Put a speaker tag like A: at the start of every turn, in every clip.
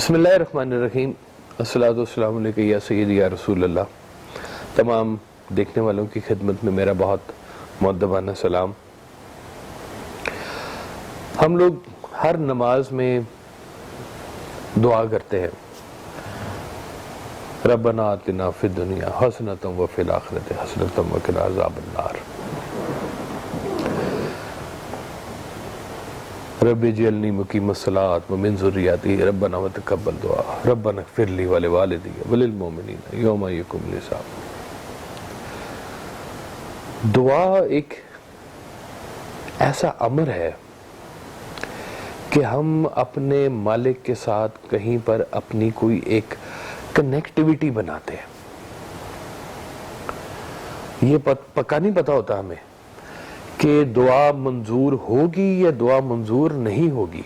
A: بسم اللہ الرحمن الرحیم، الصلاۃ والسلام علیکہ یا سیدی یا رسول اللہ۔ تمام دیکھنے والوں کی خدمت میں میرا بہت مؤدبانہ سلام۔ ہم لوگ ہر نماز میں دعا کرتے ہیں، ربنا آتنا فی الدنیا حسنۃ وفی الآخرۃ حسنۃ وقنا عذاب النار، رب اجعلنی مقیم الصلاۃ ومن ذریتی ربنا وتقبل دعا ربنا اغفر لی ولوالدی وللمؤمنین یوم یقوم الحساب۔ دعا ایک ایسا امر ہے کہ ہم اپنے مالک کے ساتھ کہیں پر اپنی کوئی ایک کنیکٹیویٹی بناتے ہیں۔ یہ پکا نہیں پتا ہوتا ہمیں کہ دعا منظور ہوگی یا دعا منظور نہیں ہوگی۔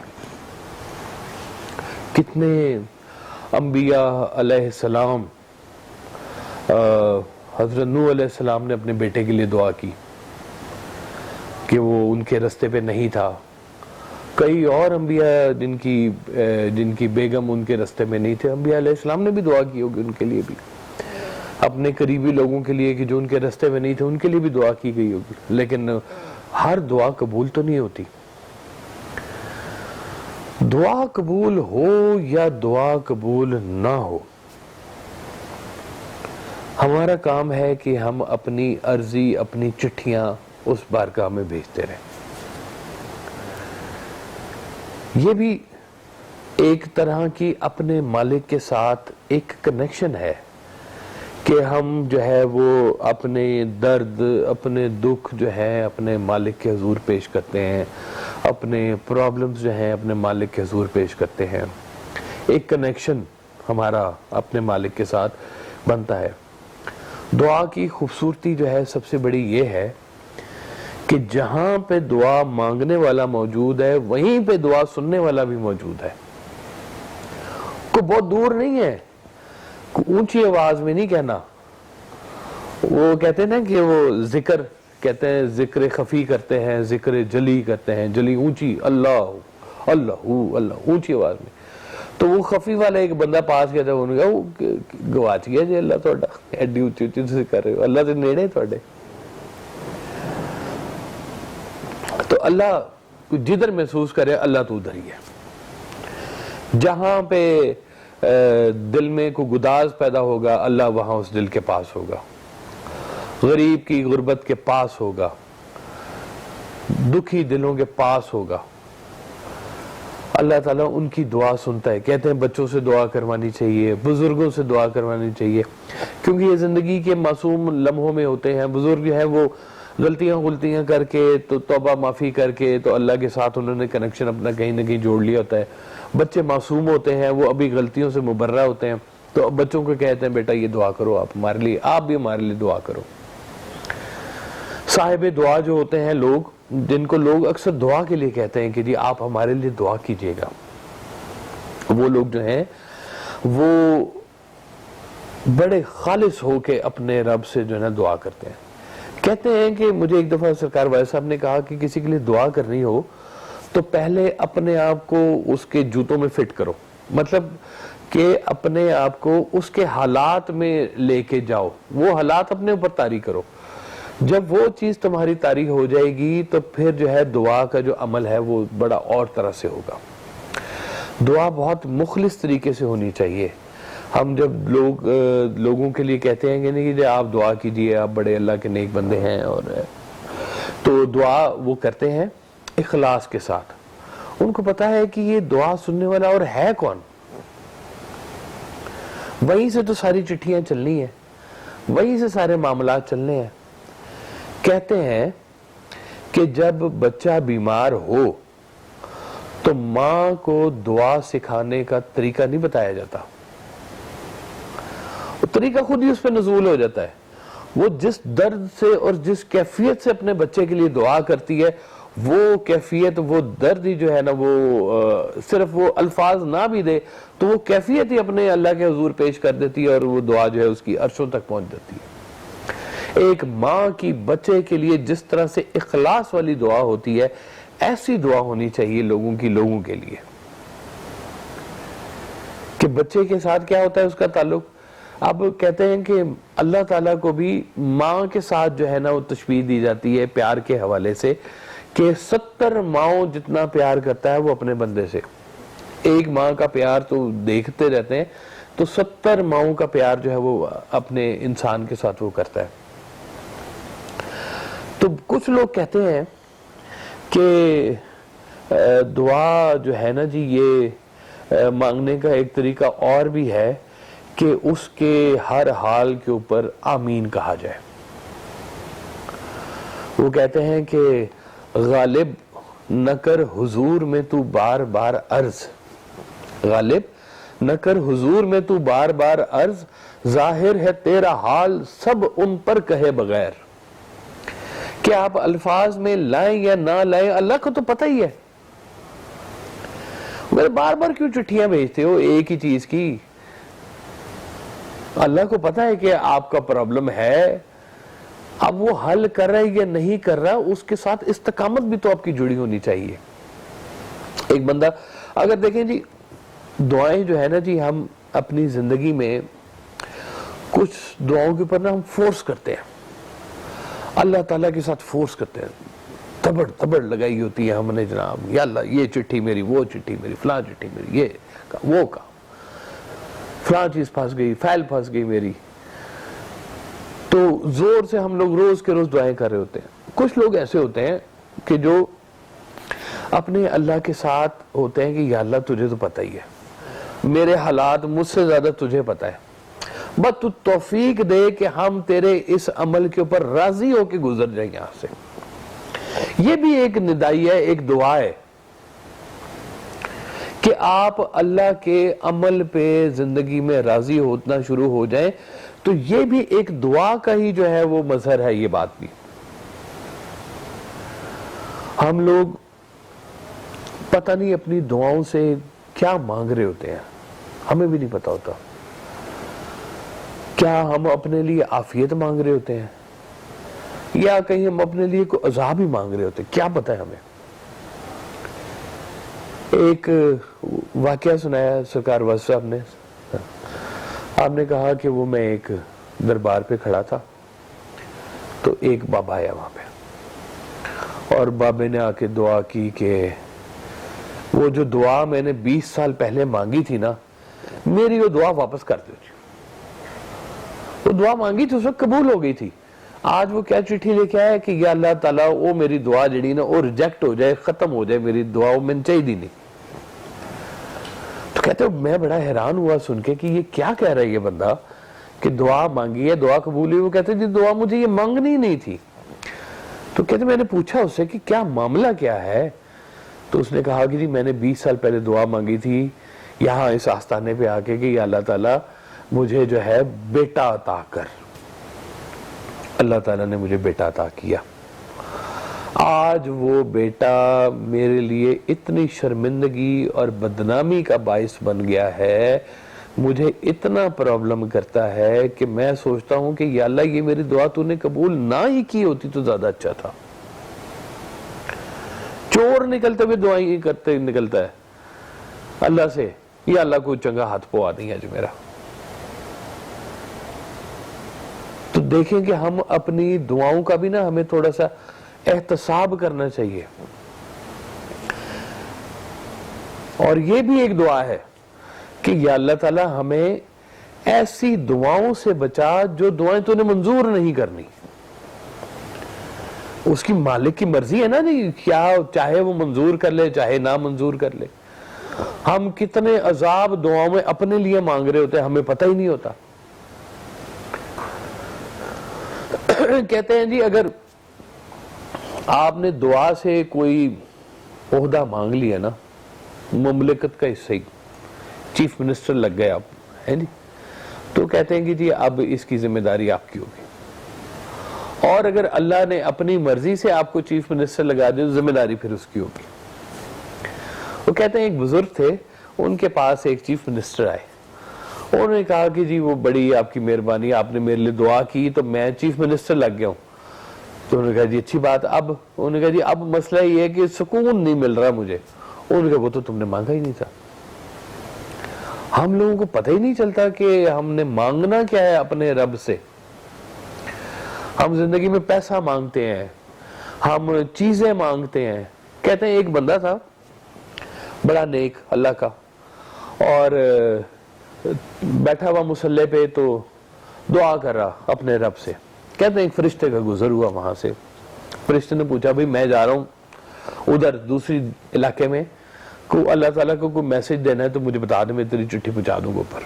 A: کتنے انبیاء علیہ السلام، حضرت نوح علیہ السلام نے اپنے بیٹے کے لیے دعا کی کہ وہ ان کے رستے پہ نہیں تھا۔ کئی اور انبیاء جن کی بیگم ان کے رستے میں نہیں تھے، انبیاء علیہ السلام نے بھی دعا کی ہوگی ان کے لیے بھی، اپنے قریبی لوگوں کے لیے کہ جو ان کے رستے میں نہیں تھے ان کے لیے بھی دعا کی گئی ہوگی، لیکن ہر دعا قبول تو نہیں ہوتی۔ دعا قبول ہو یا دعا قبول نہ ہو، ہمارا کام ہے کہ ہم اپنی عرضی، اپنی چٹھیاں اس بارگاہ میں بھیجتے رہیں۔ یہ بھی ایک طرح کی اپنے مالک کے ساتھ ایک کنیکشن ہے کہ ہم جو ہے وہ اپنے درد، اپنے دکھ جو ہے اپنے مالک کے حضور پیش کرتے ہیں، اپنے پرابلمز جو ہیں اپنے مالک کے حضور پیش کرتے ہیں۔ ایک کنیکشن ہمارا اپنے مالک کے ساتھ بنتا ہے۔ دعا کی خوبصورتی جو ہے سب سے بڑی یہ ہے کہ جہاں پہ دعا مانگنے والا موجود ہے وہیں پہ دعا سننے والا بھی موجود ہے۔ کوئی بہت دور نہیں ہے، اونچی آواز میں نہیں کہنا۔ وہ کہتے ہیں نا کہ وہ ذکر کہتے ہیں، ذکر خفی کرتے ہیں، ذکر جلی کرتے ہیں، جلی اونچی، اللہ اللہ اللہ اونچی آواز میں۔ تو وہ خفی والا ایک بندہ پاس کہتا ہے، انہوں نے کہا وہ گواچ گیا جی اللہ تھوڑا، ایڈی اونچی اونچی سے کر رہے ہو، اللہ سے نیڑے تھوڑے۔ تو اللہ جدھر محسوس کرے اللہ تو ادھر ہی ہے۔ جہاں پہ دل میں کوئی گداز پیدا ہوگا اللہ وہاں اس دل کے پاس ہوگا، غریب کی غربت کے پاس ہوگا، دکھی دلوں کے پاس ہوگا۔ اللہ تعالیٰ ان کی دعا سنتا ہے۔ کہتے ہیں بچوں سے دعا کروانی چاہیے، بزرگوں سے دعا کروانی چاہیے، کیونکہ یہ زندگی کے معصوم لمحوں میں ہوتے ہیں۔ بزرگ جو ہے وہ غلطیاں کر کے تو توبہ معافی کر کے تو اللہ کے ساتھ انہوں نے کنیکشن اپنا کہیں نہ کہیں جوڑ لیا ہوتا ہے۔ بچے معصوم ہوتے ہیں، وہ ابھی غلطیوں سے مبرہ ہوتے ہیں، تو بچوں کو کہتے ہیں بیٹا یہ دعا کرو، آپ ہمارے لیے، آپ بھی ہمارے لیے دعا کرو۔ صاحب دعا جو ہوتے ہیں لوگ، جن کو لوگ اکثر دعا کے لیے کہتے ہیں کہ جی آپ ہمارے لیے دعا کیجئے گا، وہ لوگ جو ہیں وہ بڑے خالص ہو کے اپنے رب سے جو ہے نا دعا کرتے ہیں۔ کہتے ہیں کہ مجھے ایک دفعہ سرکار وائس صاحب نے کہا کہ کسی کے لیے دعا کرنی ہو تو پہلے اپنے آپ کو اس کے جوتوں میں فٹ کرو، مطلب کہ اپنے آپ کو اس کے حالات میں لے کے جاؤ، وہ حالات اپنے اوپر طاری کرو۔ جب وہ چیز تمہاری طاری ہو جائے گی تو پھر جو ہے دعا کا جو عمل ہے وہ بڑا اور طرح سے ہوگا۔ دعا بہت مخلص طریقے سے ہونی چاہیے۔ ہم جب لوگوں کے لیے کہتے ہیں کہ نہیں کہ آپ دعا کیجئے، آپ بڑے اللہ کے نیک بندے ہیں، اور تو دعا وہ کرتے ہیں اخلاص کے ساتھ۔ ان کو پتا ہے کہ یہ دعا سننے والا اور ہے کون، وہیں سے تو ساری چٹھیاں چلنی ہیں، وہیں سے سارے معاملات چلنے ہیں۔ کہتے ہیں کہ جب بچہ بیمار ہو تو ماں کو دعا سکھانے کا طریقہ نہیں بتایا جاتا، وہ طریقہ خود ہی اس پہ نزول ہو جاتا ہے۔ وہ جس درد سے اور جس کیفیت سے اپنے بچے کے لیے دعا کرتی ہے، وہ کیفیت، وہ درد ہی جو ہے نا، وہ صرف وہ الفاظ نہ بھی دے تو وہ کیفیت ہی اپنے اللہ کے حضور پیش کر دیتی ہے، اور وہ دعا جو ہے اس کی عرشوں تک پہنچ جاتی ہے۔ ایک ماں کی بچے کے لیے جس طرح سے اخلاص والی دعا ہوتی ہے، ایسی دعا ہونی چاہیے لوگوں کے لیے۔ کہ بچے کے ساتھ کیا ہوتا ہے اس کا تعلق. اب کہتے ہیں کہ اللہ تعالیٰ کو بھی ماں کے ساتھ جو ہے نا وہ تشبیہ دی جاتی ہے پیار کے حوالے سے کہ 70 ماؤں جتنا پیار کرتا ہے وہ اپنے بندے سے. ایک ماں کا پیار تو دیکھتے رہتے ہیں, تو 70 ماؤں کا پیار جو ہے وہ اپنے انسان کے ساتھ وہ کرتا ہے. تو کچھ لوگ کہتے ہیں کہ دعا جو ہے نا جی یہ مانگنے کا ایک طریقہ اور بھی ہے کہ اس کے ہر حال کے اوپر آمین کہا جائے. وہ کہتے ہیں کہ غالب نہ کر حضور میں تو بار بار عرض, غالب نہ کر حضور میں تو بار بار عرض, ظاہر ہے تیرا حال سب ان پر کہے بغیر. کہ آپ الفاظ میں لائیں یا نہ لائیں اللہ کو تو پتہ ہی ہے. میرے بار بار کیوں چٹھیاں بھیجتے ہو ایک ہی چیز کی؟ اللہ کو پتہ ہے کہ آپ کا پرابلم ہے, اب وہ حل کر رہا ہے یا نہیں کر رہا, اس کے ساتھ استقامت بھی تو آپ کی جڑی ہونی چاہیے. ایک بندہ اگر دیکھیں جی دعائیں جو ہے نا جی ہم اپنی زندگی میں کچھ دعاؤں کے اوپر نا ہم فورس کرتے ہیں, اللہ تعالیٰ کے ساتھ فورس کرتے ہیں, تبڑ لگائی ہوتی ہے ہم نے جناب, یا اللہ یہ چٹھی میری, وہ چٹھی میری, فلاں چٹھی میری, یہ وہ کا فلاں چیز پھنس گئی, فائل پھنس گئی میری. تو زور سے ہم لوگ روز کے روز دعائیں کر رہے ہوتے ہیں. کچھ لوگ ایسے ہوتے ہیں کہ جو اپنے اللہ کے ساتھ ہوتے ہیں کہ یا اللہ تجھے تو پتہ ہی ہے, میرے حالات مجھ سے زیادہ تجھے پتہ ہے, بس تو توفیق دے کہ ہم تیرے اس عمل کے اوپر راضی ہو کے گزر جائیں یہاں سے. یہ بھی ایک ندائی ہے, ایک دعا ہے کہ آپ اللہ کے عمل پہ زندگی میں راضی ہونا شروع ہو جائیں. تو یہ بھی ایک دعا کا ہی جو ہے وہ مظہر ہے. یہ بات بھی ہم لوگ پتہ نہیں اپنی دعاؤں سے کیا مانگ رہے ہوتے ہیں, ہمیں بھی نہیں پتا ہوتا. کیا ہم اپنے لیے عافیت مانگ رہے ہوتے ہیں یا کہیں ہم اپنے لیے کوئی عذاب ہی مانگ رہے ہوتے ہیں, کیا پتا ہے ہمیں. ایک واقعہ سنایا سرکار واس صاحب نے. آپ نے کہا کہ وہ میں ایک دربار پہ کھڑا تھا تو ایک بابا آیا وہاں پہ, اور بابے نے آ کے دعا کی کہ وہ جو دعا میں نے 20 سال پہلے مانگی تھی نا, میری وہ دعا واپس کر دو. وہ دعا مانگی تھی اس وقت قبول ہو گئی تھی, آج وہ کیا چٹھی لے کے آیا کہ یا اللہ تعالیٰ وہ میری دعا جڑی نا وہ ریجیکٹ ہو جائے, ختم ہو جائے میری دعا, وہ میں نے چاہیے نہیں. تو کہتے ہو میں بڑا حیران ہوا سن کے کہ یہ کیا کہہ رہا ہے یہ بندہ کہ دعا مانگی ہے دعا قبول ہوئی. وہ کہتے جی دعا مجھے یہ مانگنی نہیں تھی. تو کہتے میں نے پوچھا اس سے کہ کیا معاملہ کیا ہے, تو اس نے کہا کہ جی میں نے 20 سال پہلے دعا مانگی تھی یہاں اس آستانے پہ آ کے کہ یا اللہ تعالیٰ مجھے جو ہے بیٹا عطا کر. اللہ تعالیٰ نے مجھے بیٹا عطا کیا. آج وہ بیٹا میرے لیے اتنی شرمندگی اور بدنامی کا باعث بن گیا ہے, مجھے اتنا پرابلم کرتا ہے کہ میں سوچتا ہوں کہ یا اللہ یہ میری دعا تو نے قبول نہ ہی کی ہوتی تو زیادہ اچھا تھا. چور نکلتے ہوئے دعائیں کرتے نکلتا ہے اللہ سے, یا اللہ کو چنگا ہاتھ پوا نہیں ہے جو میرا. تو دیکھیں کہ ہم اپنی دعاؤں کا بھی نا ہمیں تھوڑا سا احتساب کرنا چاہیے. اور یہ بھی ایک دعا ہے کہ یا اللہ تعالی ہمیں ایسی دعاؤں سے بچا جو دعائیں تو نے منظور نہیں کرنی. اس کی مالک کی مرضی ہے نا جی, کیا چاہے وہ منظور کر لے چاہے نہ منظور کر لے. ہم کتنے عذاب دعاؤں میں اپنے لیے مانگ رہے ہوتے ہیں ہمیں پتہ ہی نہیں ہوتا. کہتے ہیں جی اگر آپ نے دعا سے کوئی عہدہ مانگ لیا نا, مملکت کا حصہ ہی, چیف منسٹر لگ گئے آپ ہے نہیں, تو کہتے ہیں کہ جی اب اس کی ذمہ داری آپ کی ہوگی. اور اگر اللہ نے اپنی مرضی سے آپ کو چیف منسٹر لگا دیا تو ذمہ داری پھر اس کی ہوگی. وہ کہتے ہیں ایک بزرگ تھے, ان کے پاس ایک چیف منسٹر آئے, انہوں نے کہا کہ جی وہ بڑی آپ کی مہربانی, آپ نے میرے لیے دعا کی تو میں چیف منسٹر لگ گیا ہوں. تو انہوں نے کہا جی اچھی بات, اب انہوں نے کہا جی اب مسئلہ یہ ہے کہ سکون نہیں مل رہا مجھے. انہوں نے کہا وہ تو تم نے مانگا ہی نہیں تھا. ہم لوگوں کو پتہ ہی نہیں چلتا کہ ہم نے مانگنا کیا ہے اپنے رب سے. ہم زندگی میں پیسہ مانگتے ہیں, ہم چیزیں مانگتے ہیں. کہتے ہیں ایک بندہ تھا بڑا نیک اللہ کا, اور بیٹھا ہوا مصلی پہ تو دعا کر رہا اپنے رب سے. کہتے ہیں ایک فرشتے کا گزر ہوا وہاں سے. فرشتے نے پوچھا بھئی میں جا رہا ہوں ادھر دوسری علاقے میں, کو اللہ تعالیٰ کو کوئی میسج دینا ہے تو مجھے بتا دے, میں تیری چٹھی پہنچا دوں گا اوپر.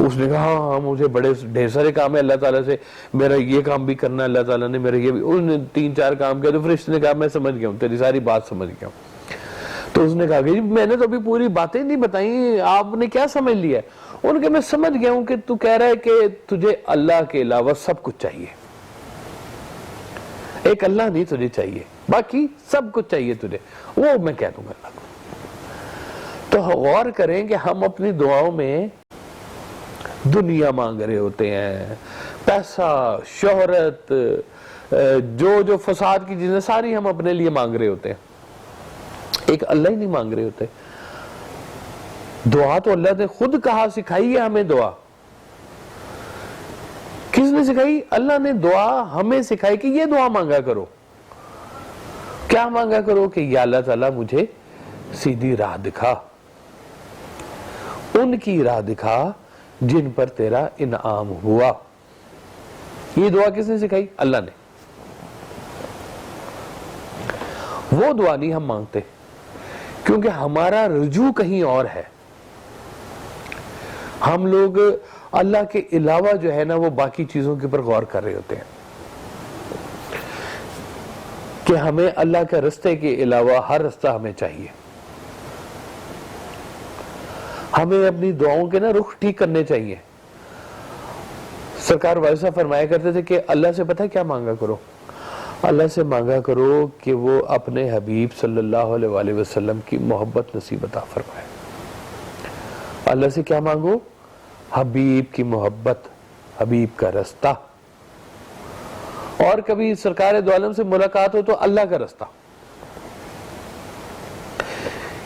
A: اس نے کہا ہاں مجھے بڑے ڈھیر سارے کام ہے اللہ تعالیٰ سے, میرا یہ کام بھی کرنا ہے اللہ تعالیٰ نے میرا یہ بھی. اس نے 3-4 کام کیا تو فرشتے نے کہا میں سمجھ گیا ہوں, تیری ساری بات سمجھ گیا ہوں. تو اس نے کہا کہ میں نے تو ابھی پوری باتیں نہیں بتائیں, آپ نے کیا سمجھ لیا ہے؟ ان کے میں سمجھ گیا ہوں کہ تو کہہ رہا ہے کہ تجھے اللہ کے علاوہ سب کچھ چاہیے, ایک اللہ نہیں تجھے چاہیے, باقی سب کچھ چاہیے تجھے, وہ میں کہہ دوں گا اللہ کو. تو غور کریں کہ ہم اپنی دعاؤں میں دنیا مانگ رہے ہوتے ہیں, پیسہ, شہرت, جو فساد کی چیزیں ساری ہم اپنے لیے مانگ رہے ہوتے ہیں, ایک اللہ ہی نہیں مانگ رہے ہوتے. دعا تو اللہ نے خود کہا سکھائی ہے ہمیں دعا. کس نے سکھائی؟ اللہ نے دعا ہمیں سکھائی کہ یہ دعا مانگا کرو. کیا مانگا کرو؟ کہ یا اللہ تعالیٰ مجھے سیدھی راہ دکھا, ان کی راہ دکھا جن پر تیرا انعام ہوا. یہ دعا کس نے سکھائی؟ اللہ نے. وہ دعا نہیں ہم مانگتے کیونکہ ہمارا رجوع کہیں اور ہے. ہم لوگ اللہ کے علاوہ جو ہے نا وہ باقی چیزوں کے اوپر غور کر رہے ہوتے ہیں کہ ہمیں اللہ کے رستے کے علاوہ ہر رستہ ہمیں چاہیے. ہمیں اپنی دعاؤں کے نا رخ ٹھیک کرنے چاہیے. سرکار وائسا فرمایا کرتے تھے کہ اللہ سے پتہ ہے کیا مانگا کرو؟ اللہ سے مانگا کرو کہ وہ اپنے حبیب صلی اللہ علیہ وآلہ وسلم کی محبت نصیب عطا فرمائے. اللہ سے کیا مانگو؟ حبیب کی محبت, حبیب کا رستہ. اور کبھی سرکار دو عالم سے ملاقات ہو تو اللہ کا رستہ.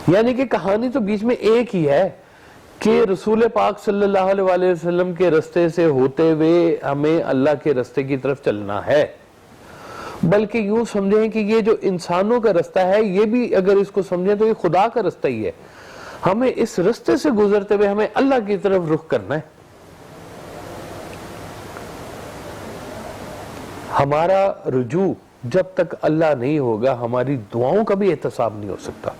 A: یعنی کہ کہانی تو بیچ میں ایک ہی ہے کہ رسول پاک صلی اللہ علیہ وآلہ وسلم کے رستے سے ہوتے ہوئے ہمیں اللہ کے رستے کی طرف چلنا ہے. بلکہ یوں سمجھیں کہ یہ جو انسانوں کا رستہ ہے یہ بھی اگر اس کو سمجھیں تو یہ خدا کا رستہ ہی ہے. ہمیں اس رستے سے گزرتے ہوئے ہمیں اللہ کی طرف رخ کرنا ہے. ہمارا رجوع جب تک اللہ نہیں ہوگا ہماری دعاؤں کا بھی احتساب نہیں ہو سکتا.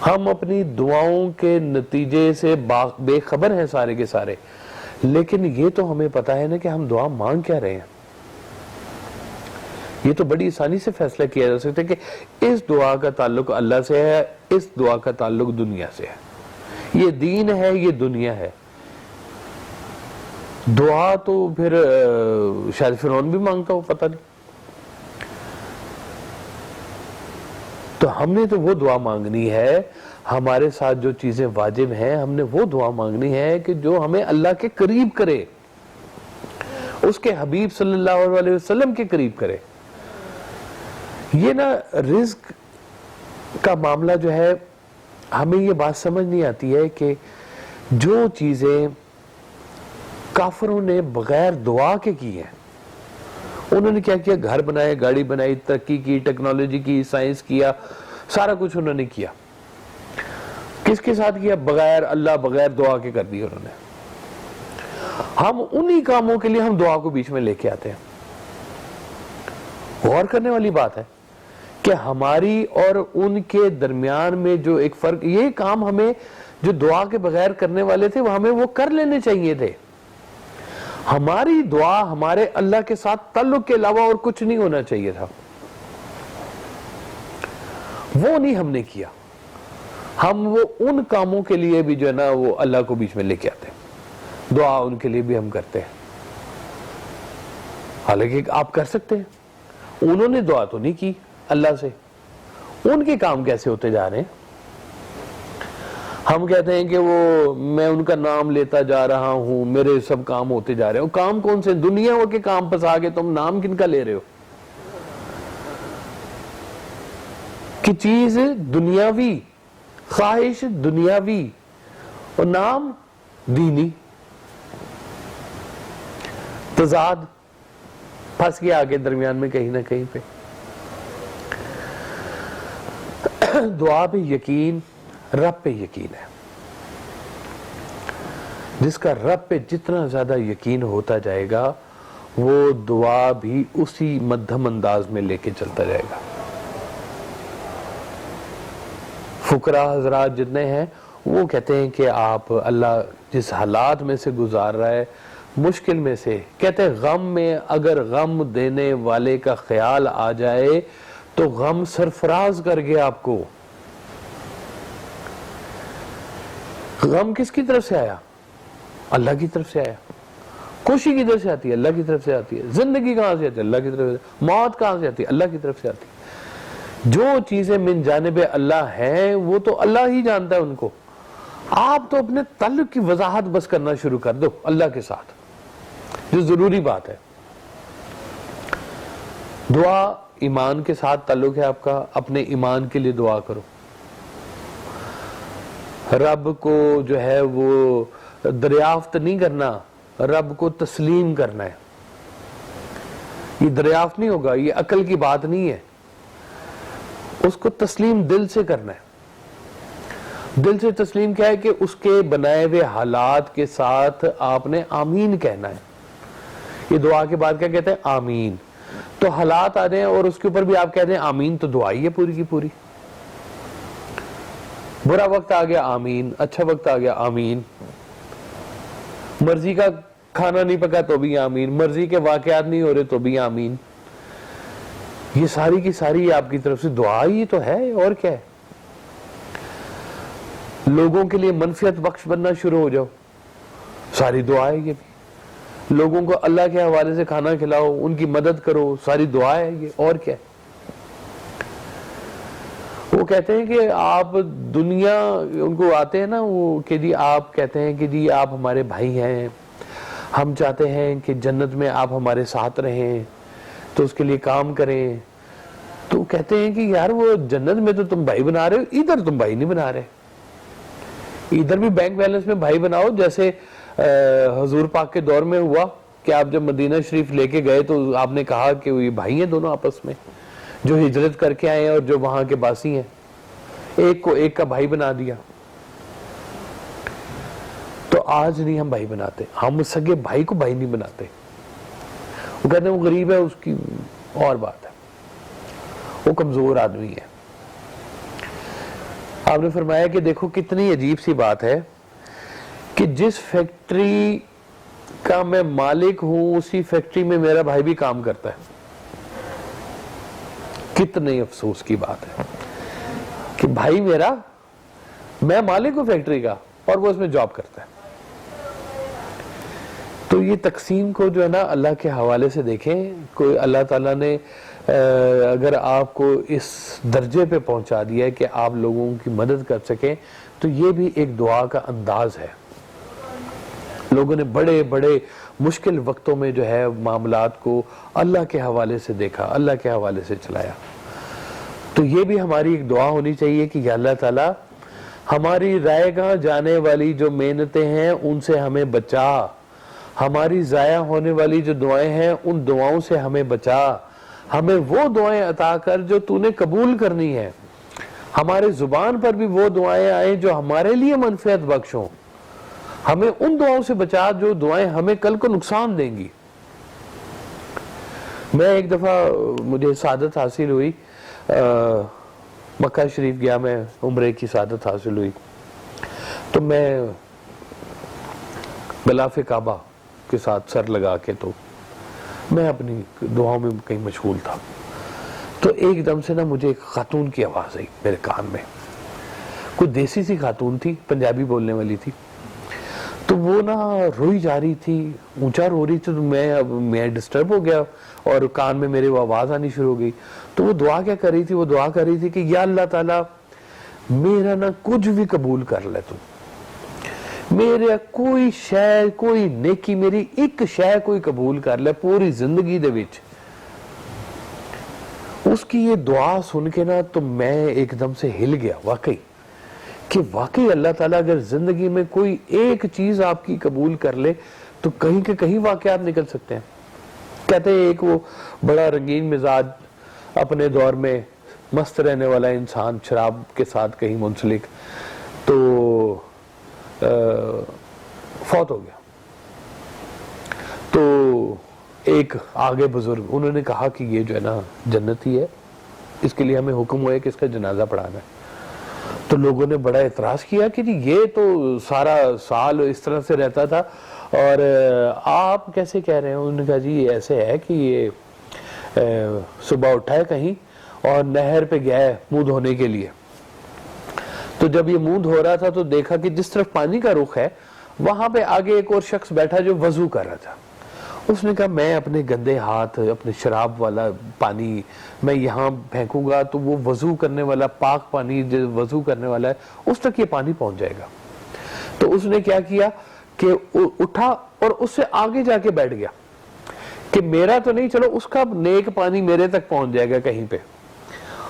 A: ہم اپنی دعاؤں کے نتیجے سے بے خبر ہیں سارے کے سارے, لیکن یہ تو ہمیں پتا ہے نا کہ ہم دعا مانگ کیا رہے ہیں. یہ تو بڑی آسانی سے فیصلہ کیا جا سکتا ہے کہ اس دعا کا تعلق اللہ سے ہے, اس دعا کا تعلق دنیا سے ہے. یہ دین ہے, یہ دنیا ہے. دعا تو پھر شاید فرعون بھی مانگتا ہو, پتہ نہیں. تو ہم نے تو وہ دعا مانگنی ہے, ہمارے ساتھ جو چیزیں واجب ہیں ہم نے وہ دعا مانگنی ہے کہ جو ہمیں اللہ کے قریب کرے, اس کے حبیب صلی اللہ علیہ وسلم کے قریب کرے. یہ نا رزق کا معاملہ جو ہے ہمیں یہ بات سمجھ نہیں آتی ہے کہ جو چیزیں کافروں نے بغیر دعا کے کی ہیں, انہوں نے کیا کیا؟ گھر بنائے, گاڑی بنائی, ترقی کی, ٹیکنالوجی کی, سائنس کیا, سارا کچھ انہوں نے کیا. کس کے ساتھ کیا؟ بغیر اللہ, بغیر دعا کے کر دی انہوں نے. ہم انہی کاموں کے لیے ہم دعا کو بیچ میں لے کے آتے ہیں. غور کرنے والی بات ہے کہ ہماری اور ان کے درمیان میں جو ایک فرق, یہ کام ہمیں جو دعا کے بغیر کرنے والے تھے وہ ہمیں وہ کر لینے چاہیے تھے. ہماری دعا ہمارے اللہ کے ساتھ تعلق کے علاوہ اور کچھ نہیں ہونا چاہیے تھا. وہ نہیں ہم نے کیا. ہم وہ ان کاموں کے لیے بھی جو ہے نا وہ اللہ کو بیچ میں لے کے آتے ہیں. دعا ان کے لیے بھی ہم کرتے ہیں, حالانکہ آپ کر سکتے ہیں. انہوں نے دعا تو نہیں کی اللہ سے, ان کے کام کیسے ہوتے جا رہے ہیں؟ ہم کہتے ہیں کہ وہ میں ان کا نام لیتا جا رہا ہوں, میرے سب کام ہوتے جا رہے ہیں. کام کون سے؟ دنیا ہو کے کام پھنسا کے تم نام کن کا لے رہے ہو؟ کہ چیز دنیاوی, خواہش دنیاوی, اور نام دینی. تضاد پھنس گیا آگے درمیان میں کہیں نہ کہیں پہ. دعا پہ یقین رب پہ یقین ہے. جس کا رب پہ جتنا زیادہ یقین ہوتا جائے گا وہ دعا بھی اسی مدھم انداز میں لے کے چلتا جائے گا. فقراء حضرات جتنے ہیں وہ کہتے ہیں کہ آپ اللہ جس حالات میں سے گزار رہا ہے, مشکل میں سے, کہتے ہیں غم میں اگر غم دینے والے کا خیال آ جائے تو غم سرفراز کر گیا آپ کو. غم کس کی طرف سے آیا؟ اللہ کی طرف سے آیا. خوشی کی طرف سے آتی ہے, اللہ کی طرف سے آتی ہے. زندگی کہاں سے آتی ہے؟ اللہ کی طرف سے. موت کہاں سے آتی ہے؟ اللہ کی طرف سے آتی ہے. جو چیزیں من جانب اللہ ہیں وہ تو اللہ ہی جانتا ہے ان کو. آپ تو اپنے تعلق کی وضاحت بس کرنا شروع کر دو اللہ کے ساتھ, جو ضروری بات ہے. دعا ایمان کے ساتھ تعلق ہے آپ کا, اپنے ایمان کے لیے دعا کرو. رب کو جو ہے وہ دریافت نہیں کرنا, رب کو تسلیم کرنا ہے. یہ دریافت نہیں ہوگا, یہ عقل کی بات نہیں ہے. اس کو تسلیم دل سے کرنا ہے. دل سے تسلیم کیا ہے کہ اس کے بنائے ہوئے حالات کے ساتھ آپ نے آمین کہنا ہے. یہ دعا کے بعد کیا کہتے ہیں؟ آمین. تو حالات آ جائیں اور اس کے اوپر بھی آپ کہتے ہیں آمین, تو دعا ہی ہے پوری کی پوری. برا وقت آ گیا آمین, اچھا وقت آ گیا آمین. مرضی کا کھانا نہیں پکا تو بھی آمین, مرضی کے واقعات نہیں ہو رہے تو بھی آمین. یہ ساری کی ساری آپ کی طرف سے دعا ہی تو ہے, اور کیا ہے. لوگوں کے لیے منفعت بخش بننا شروع ہو جاؤ, ساری دعا ہے یہ بھی. لوگوں کو اللہ کے حوالے سے کھانا کھلاؤ, ان کی مدد کرو, ساری دعا ہے یہ, اور کیا ہے. وہ کہتے ہیں کہ آپ دنیا, ان کو آتے ہیں نا وہ کہ جی آپ کہتے ہیں کہ جی آپ ہمارے بھائی ہیں, ہم چاہتے ہیں کہ جنت میں آپ ہمارے ساتھ رہیں, تو اس کے لیے کام کریں. تو کہتے ہیں کہ یار وہ جنت میں تو تم بھائی بنا رہے ہو, ادھر تم بھائی نہیں بنا رہے. ادھر بھی بینک بیلنس میں بھائی بناؤ, جیسے حضور پاک کے دور میں ہوا کہ آپ جب مدینہ شریف لے کے گئے تو آپ نے کہا کہ یہ بھائی ہیں دونوں آپس میں, جو ہجرت کر کے آئے ہیں اور جو وہاں کے باسی ہیں, ایک کو ایک کا بھائی بنا دیا. تو آج نہیں ہم بھائی بناتے, ہم سگے بھائی کو بھائی نہیں بناتے. وہ کہتے ہیں وہ غریب ہے, اس کی اور بات ہے, وہ کمزور آدمی ہے. آپ نے فرمایا کہ دیکھو کتنی عجیب سی بات ہے کہ جس فیکٹری کا میں مالک ہوں اسی فیکٹری میں میرا بھائی بھی کام کرتا ہے. کتنے افسوس کی بات ہے کہ بھائی میرا, میں مالک ہوں فیکٹری کا اور وہ اس میں جاب کرتا ہے. تو یہ تقسیم کو جو ہے نا اللہ کے حوالے سے دیکھیں. کوئی اللہ تعالیٰ نے اگر آپ کو اس درجے پہ پہنچا دیا ہے کہ آپ لوگوں کی مدد کر سکیں, تو یہ بھی ایک دعا کا انداز ہے. لوگوں نے بڑے بڑے مشکل وقتوں میں جو ہے معاملات کو اللہ کے حوالے سے دیکھا, اللہ کے حوالے سے چلایا. تو یہ بھی ہماری ایک دعا ہونی چاہیے کہ یا اللہ تعالیٰ ہماری رائے گاہ جانے والی جو محنتیں ہیں ان سے ہمیں بچا, ہماری ضائع ہونے والی جو دعائیں ہیں ان دعاؤں سے ہمیں بچا, ہمیں وہ دعائیں عطا کر جو تو نے قبول کرنی ہے. ہمارے زبان پر بھی وہ دعائیں آئیں جو ہمارے لیے منفعت بخش ہوں. ہمیں ان دعاؤں سے بچا جو دعائیں ہمیں کل کو نقصان دیں گی. میں ایک دفعہ مجھے سعادت حاصل ہوئی, مکہ شریف گیا, میں عمرے کی سعادت حاصل ہوئی, تو میں غلاف کعبہ کے ساتھ سر لگا کے تو میں اپنی دعاؤں میں کہیں مشغول تھا. تو ایک دم سے نا مجھے ایک خاتون کی آواز آئی میرے کان میں. کوئی دیسی سی خاتون تھی, پنجابی بولنے والی تھی. تو وہ نا روئی جا رہی تھی, اونچا رو رہی تھی. تو میں ڈسٹرب ہو گیا اور کان میں میرے وہ آواز آنی شروع ہو گئی. تو وہ دعا کیا کر رہی تھی؟ وہ دعا کر رہی تھی کہ یا اللہ تعالیٰ میرا نا کچھ بھی قبول کر لے, تو میرا کوئی شے, کوئی نیکی, میری ایک شے کوئی قبول کر لے پوری زندگی دے وچ. اس کی یہ دعا سن کے نا تو میں ایک دم سے ہل گیا واقعی کہ واقعی اللہ تعالیٰ اگر زندگی میں کوئی ایک چیز آپ کی قبول کر لے تو کہیں کے کہیں واقعات نکل سکتے ہیں. کہتے ہیں ایک وہ بڑا رنگین مزاج اپنے دور میں مست رہنے والا انسان شراب کے ساتھ کہیں منسلک تو فوت ہو گیا. تو ایک آگے بزرگ انہوں نے کہا کہ یہ جو ہے نا جنتی ہے, اس کے لیے ہمیں حکم ہوا ہے کہ اس کا جنازہ پڑھانا ہے. تو لوگوں نے بڑا اعتراض کیا کہ جی یہ تو سارا سال اس طرح سے رہتا تھا اور آپ کیسے کہہ رہے ہیں. انہوں نے کہا جی یہ ایسے ہے کہ یہ صبح اٹھا ہے کہیں اور نہر پہ گیا ہے منہ دھونے کے لیے. تو جب یہ منہ دھو رہا تھا تو دیکھا کہ جس طرف پانی کا رخ ہے وہاں پہ آگے ایک اور شخص بیٹھا جو وضو کر رہا تھا. اس نے کہا میں اپنے گندے ہاتھ اپنے شراب والا پانی میں یہاں پھینکوں گا تو وہ وضو کرنے والا پاک پانی جو وضو کرنے والا ہے اس تک یہ پانی پہنچ جائے گا. تو اس نے کیا کیا کہ اٹھا اور اس سے آگے جا کے بیٹھ گیا کہ میرا تو نہیں, چلو اس کا نیک پانی میرے تک پہنچ جائے گا کہیں پہ.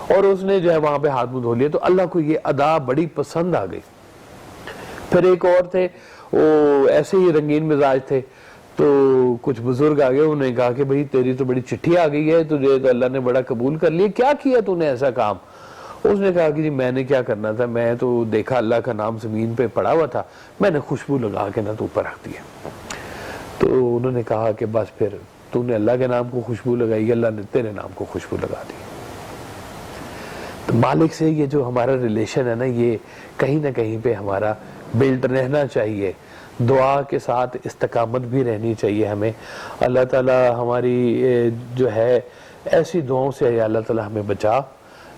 A: اور اس نے جو ہے وہاں پہ ہاتھ منہ دھو لیا. تو اللہ کو یہ ادا بڑی پسند آ گئی. پھر ایک اور تھے وہ ایسے ہی رنگین مزاج تھے. تو کچھ بزرگ آگے انہوں نے کہا کہ بھئی تیری تو بڑی چٹھی آ گئی ہے, تجھے تو اللہ نے بڑا قبول کر لیا, کیا کیا تو نے ایسا کام. اس نے کہا کہ جی میں نے کیا کرنا تھا, میں تو دیکھا اللہ کا نام زمین پہ پڑا ہوا تھا, میں نے خوشبو لگا کے نا تو اوپر رکھ دیا. تو انہوں نے کہا کہ بس پھر تو نے اللہ کے نام کو خوشبو لگائی, اللہ نے تیرے نام کو خوشبو لگا دی. تو مالک سے یہ جو ہمارا ریلیشن ہے نا یہ کہیں نہ کہیں پہ ہمارا بلڈ رہنا چاہیے. دعا کے ساتھ استقامت بھی رہنی چاہیے ہمیں. اللہ تعالیٰ ہماری جو ہے ایسی دعاؤں سے اللہ تعالیٰ ہمیں بچا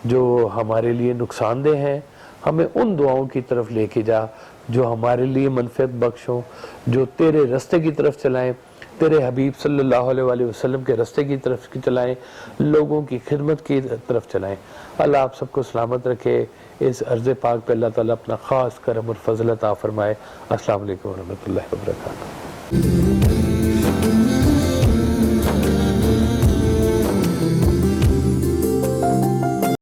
A: جو ہمارے لیے نقصان دہ ہیں. ہمیں ان دعاؤں کی طرف لے کے جا جو ہمارے لیے منفعت بخش ہوں, جو تیرے رستے کی طرف چلائیں, تیرے حبیب صلی اللہ علیہ وآلہ وسلم کے رستے کی طرف چلائیں, لوگوں کی خدمت کی طرف چلائیں. اللہ آپ سب کو سلامت رکھے. اس عرض پاک پہ اللہ تعالیٰ اپنا خاص کرم اور فضل عطا فرمائے. السلام علیکم ورحمۃ اللہ وبرکاتہ.